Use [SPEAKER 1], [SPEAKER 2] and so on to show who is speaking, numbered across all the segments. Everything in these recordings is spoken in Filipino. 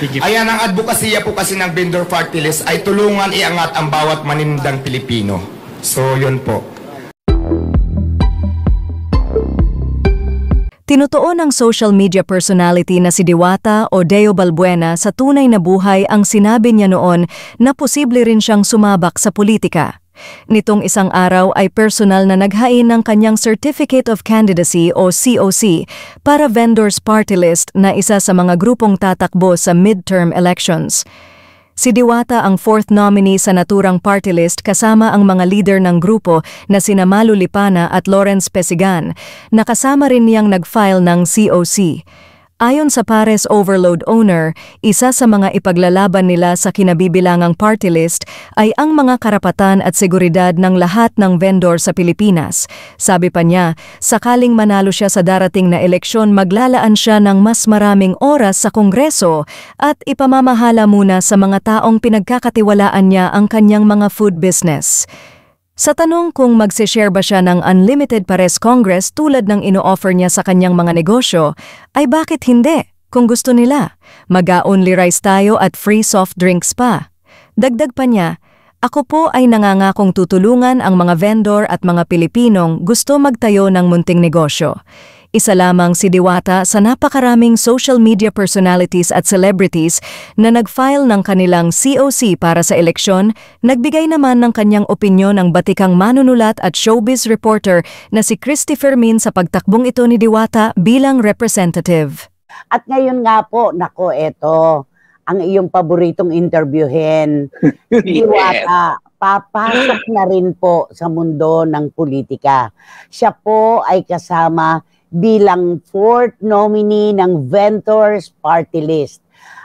[SPEAKER 1] Ayan, ang advokasya po kasi ng vendor party list ay tulungan iangat ang bawat manindang Pilipino. So, yun po.
[SPEAKER 2] Tinutuon ng social media personality na si Diwata o Deo Balbuena sa tunay na buhay ang sinabi niya noon na posible rin siyang sumabak sa politika. Nitong isang araw ay personal na naghain ng kanyang Certificate of Candidacy o COC para Vendors Party List na isa sa mga grupong tatakbo sa midterm elections. Si Diwata ang fourth nominee sa naturang party list kasama ang mga leader ng grupo na sina Malu Lipana at Lawrence Pesigan, na kasama rin niyang nag-file ng COC. Ayon sa Pares Overload owner, isa sa mga ipaglalaban nila sa kinabibilangang party list ay ang mga karapatan at seguridad ng lahat ng vendor sa Pilipinas. Sabi pa niya, sakaling manalo siya sa darating na eleksyon, maglalaan siya ng mas maraming oras sa Kongreso at ipamamahala muna sa mga taong pinagkakatiwalaan niya ang kanyang mga food business. Sa tanong kung magse-share ba siya ng unlimited Pares Congress tulad ng ino-offer niya sa kanyang mga negosyo, ay bakit hindi? Kung gusto nila, mag-only rice tayo at free soft drinks pa. Dagdag pa niya, ako po ay nangangakong tutulungan ang mga vendor at mga Pilipinong gusto magtayo ng munting negosyo. Isa lamang si Diwata sa napakaraming social media personalities at celebrities na nag-file ng kanilang COC para sa eleksyon. Nagbigay naman ng kanyang opinyon ang batikang manunulat at showbiz reporter na si Christy Fermin sa pagtakbong ito ni Diwata bilang representative.
[SPEAKER 3] At ngayon nga po, nako, eto, ang iyong paboritong interviewin. Diwata, papasok na rin po sa mundo ng politika. Siya po ay kasama bilang fourth nominee ng Vendors Party List.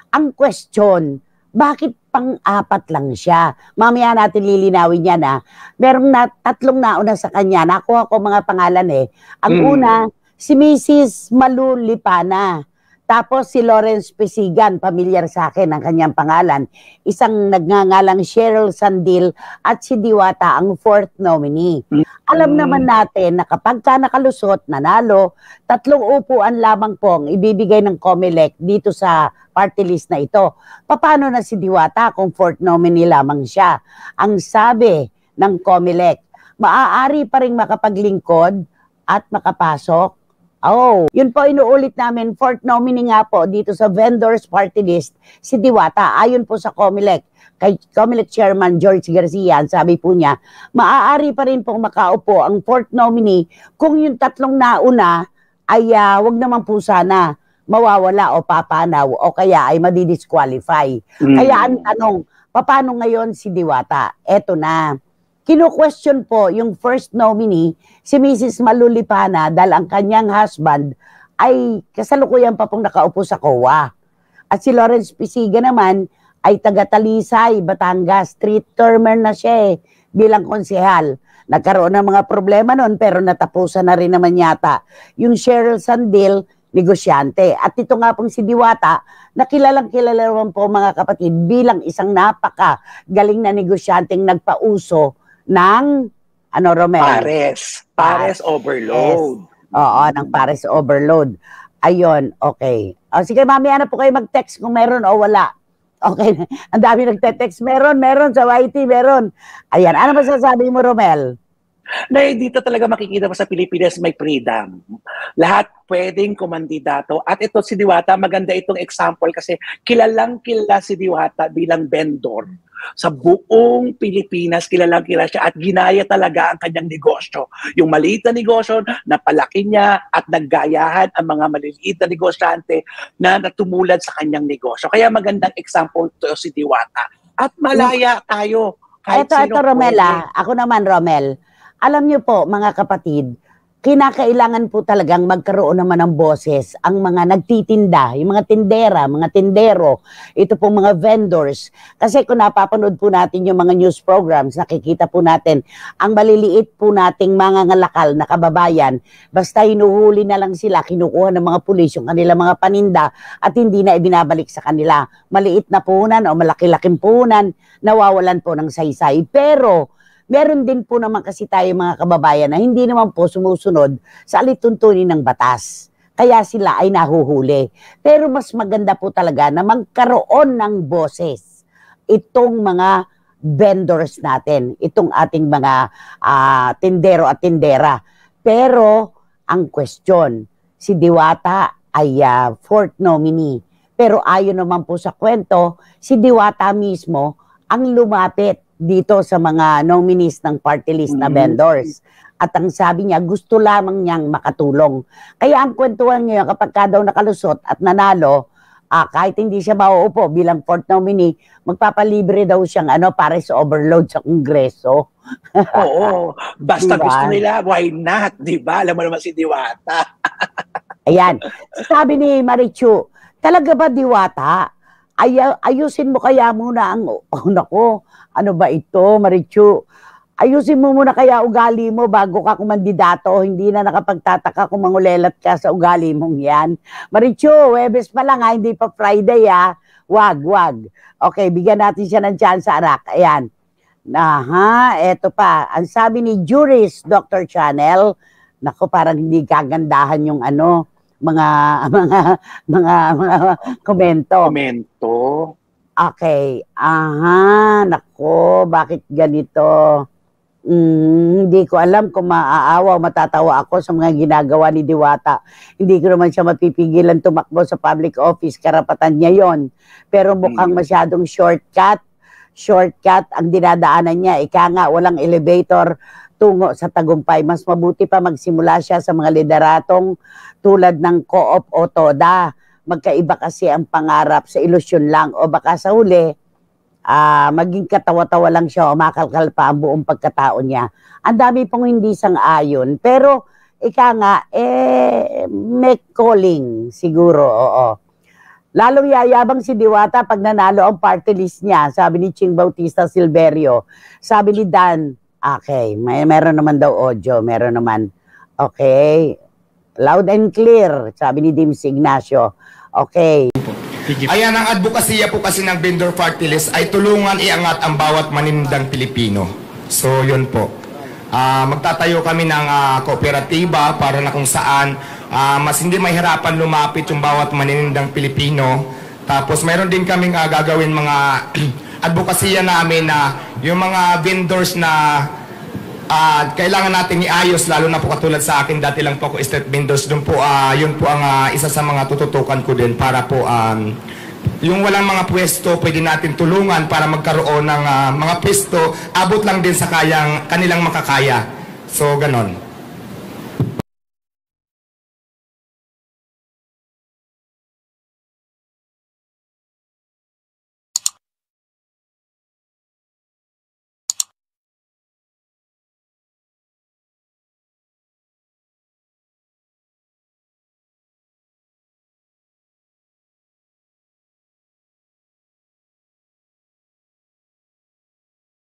[SPEAKER 3] Ang question, bakit pang-apat lang siya? Mamaya natin lilinawin yan ha. Merong tatlong nauna sa kanya. Nakuha ko mga pangalan eh. Ang una, si Mrs. Malu Lipana. Tapos si Lawrence Pesigan, pamilyar sa akin ang kanyang pangalan. Isang nagngangalang Cheryl Sandil at si Diwata ang fourth nominee. Alam naman natin na kapag ka nakalusot, nanalo, 3 upuan lamang po ang ibibigay ng COMELEC dito sa party list na ito. Paano na si Diwata kung fourth nominee lamang siya? Ang sabi ng COMELEC, maaari pa rin makapaglingkod at makapasok. Oh, yun po inuulit namin, fourth nominee nga po dito sa Vendors Party List, si Diwata. Ayon po sa COMELEC, kay COMELEC Chairman George Garcia, sabi po niya, maaari pa rin pong makaupo ang fourth nominee kung yung tatlong nauna ay wag naman po sana mawawala o papanaw o kaya ay madidisqualify. Kaya ang tanong, paano ngayon si Diwata? Eto na. Kino-question po yung first nominee, si Mrs. Malu Lipana, dahil ang kanyang husband ay kasalukuyan pa pong nakaupo sa COA. At si Lawrence Pesigan naman ay taga-Talisay, Batangas, street termer na siya bilang konsehal. Nagkaroon ng mga problema noon pero natapusan na rin naman yata. Yung Cheryl Sandil, negosyante. At ito nga pong si Diwata, na kilalang kilala naman po mga kapatid bilang isang napaka-galing na negosyanteng nagpauso ng Romel?
[SPEAKER 4] Pares Overload.
[SPEAKER 3] Yes. Oo, ng Pares Overload. Ayun, okay. O, sige, mamaya na po kayo mag-text kung meron o wala. Okay, ang dami nagte-text. Meron, sa YT, meron. Ayan, ano masasabi mo, Romel?
[SPEAKER 4] Na dito talaga makikita mo sa Pilipinas may freedom. Lahat pwedeng kumandidato. At ito si Diwata, maganda itong example kasi kilalang kilala si Diwata bilang vendor. Sa buong Pilipinas, kilalang kilala siya at ginaya talaga ang kanyang negosyo. Yung maliit na negosyo, napalaki niya at naggayahan ang mga maliliit na negosyante na natumulad sa kanyang negosyo. Kaya magandang example to si Diwata. At malaya tayo. Kahit
[SPEAKER 3] ito Romel, ako naman, Romel. Alam niyo po, mga kapatid, kinakailangan po talagang magkaroon naman ng boses ang mga nagtitinda, yung mga tindera, mga tindero, ito po mga vendors. Kasi kung napapanood po natin yung mga news programs, nakikita po natin ang maliliit po nating mga ngalakal na kababayan, basta hinuhuli na lang sila, kinukuha ng mga pulis yung kanilang mga paninda at hindi na ibinabalik sa kanila. Maliit na puhunan o malaki-laking puhunan, nawawalan po ng saysay. Pero meron din po naman kasi tayo mga kababayan na hindi naman po sumusunod sa alituntunin ng batas. Kaya sila ay nahuhuli. Pero mas maganda po talaga na magkaroon ng boses itong mga vendors natin, itong ating mga tindero at tindera. Pero ang question, si Diwata ay fourth nominee. Pero ayon naman po sa kwento, si Diwata mismo ang lumapit dito sa mga nominees ng party list na vendors. At ang sabi niya, gusto lamang niyang makatulong. Kaya ang kwentuhan niya, kapag ka daw nakalusot at nanalo, kahit hindi siya mauupo bilang fourth nominee, magpapalibre daw siyang para sa overload sa Kongreso.
[SPEAKER 4] Oo, basta
[SPEAKER 3] Diba?
[SPEAKER 4] gusto nila, why not? Diba? Alam mo naman si Diwata.
[SPEAKER 3] Ayan. Sabi ni Marichu, talaga ba Diwata? Ayusin mo kaya muna ang... Oh, nako, ano ba ito, Marichu? Ayusin mo muna kaya ugali mo bago ka kumandidato. Hindi na nakapagtataka kung mangulelat ka sa ugali mong yan. Marichu, Webes pa lang hindi pa Friday Wag. Okay, bigyan natin siya ng chance, anak. Ayan. Eto pa. Ang sabi ni Juris, Dr. Channel, nako parang hindi kagandahan yung mga komento. Okay. Nako, bakit ganito? Hindi ko alam kung maaawa o matatawa ako sa mga ginagawa ni Diwata. Hindi ko naman siya mapipigilan tumakbo sa public office. Karapatan niya yon. Pero mukhang masyadong shortcut ang dinadaanan niya. Ika nga, walang elevator tungo sa tagumpay. Mas mabuti pa magsimula siya sa mga lideratong tulad ng Co-op o TODA. Magkaiba kasi ang pangarap, sa ilusyon lang. O baka sa huli, maging katawa-tawa lang siya o makalkal pa ang buong pagkatao niya. Ang dami pong hindi sang-ayon. Pero, ika nga, make calling siguro, oo. Lalong yayabang si Diwata pag nanalo ang party list niya, sabi ni Ching Bautista Silverio. Sabi ni Dan, okay, meron naman daw audio, meron naman. Okay, loud and clear, sabi ni Dims Ignacio. Okay.
[SPEAKER 1] Ayan, ang advokasya po kasi ng vendor party list ay tulungan iangat ang bawat manindang Pilipino. So, yun po. Magtatayo kami ng kooperatiba para na kung saan mas hindi mahirapan lumapit yung bawat maninindang Pilipino. Tapos, mayroon din kaming gagawin mga advokasya namin na yung mga vendors na kailangan natin iayos, lalo na po katulad sa akin, dati lang po ako street vendors, doon po, yun po ang isa sa mga tututukan ko din para po, yung walang mga pwesto, pwede natin tulungan para magkaroon ng mga pwesto, abot lang din sa kanilang makakaya. So, ganon.